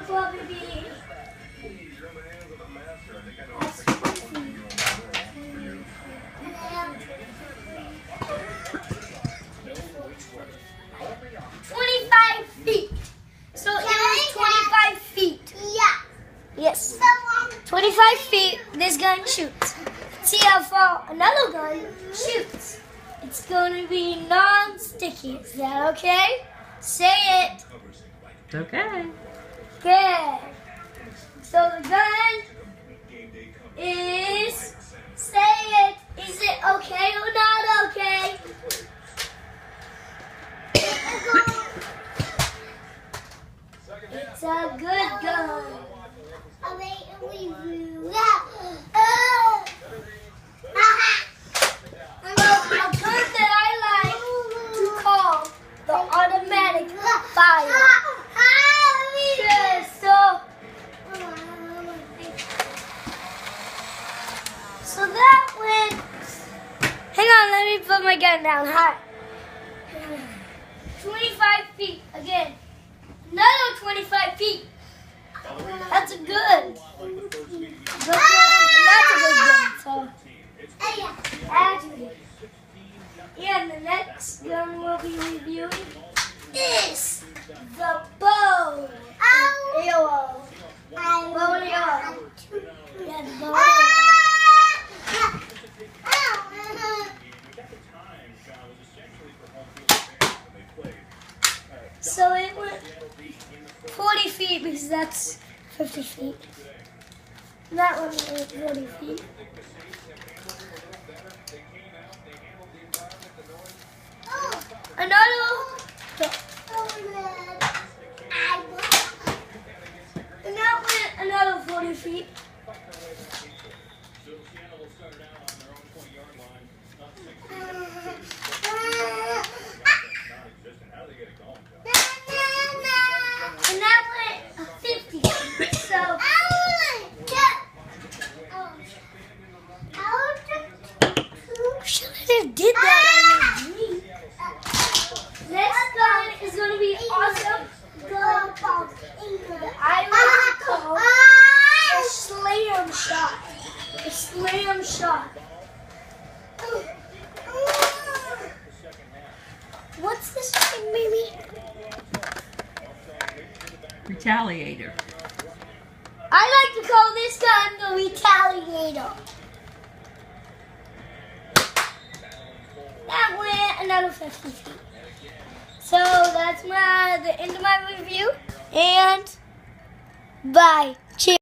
probably be. That's 25 feet. So it was 25 feet. Yeah. Yes. 25 feet, this gun shoots. Let's see how far another gun shoots. It's going to be non-sticky. Is that okay? Say it. It's okay. Good. So the gun is, say it. Is it okay or not okay? It's a good gun. A gun that I like to call the automatic fire. Yes, so that went. Hang on, let me put my gun down high. 25 feet again. Another 25 feet. That's a good. That's a good gun. So, actually, and the next gun we'll be reviewing is the bow and arrow. Bow and arrow. Yeah, the bow and arrow. So it went 40 feet because that's 50 feet. That one went 40 feet. Another. And that went another 40 feet. And that went 50 feet. So should have did that on me. Next gun is going to be awesome. Gun that I like to call a slam shot. A slam shot. What's this thing, baby? Retaliator. I like to call this gun the Retaliator. That went another 50 feet. So that's the end of my review. And bye. Cheers.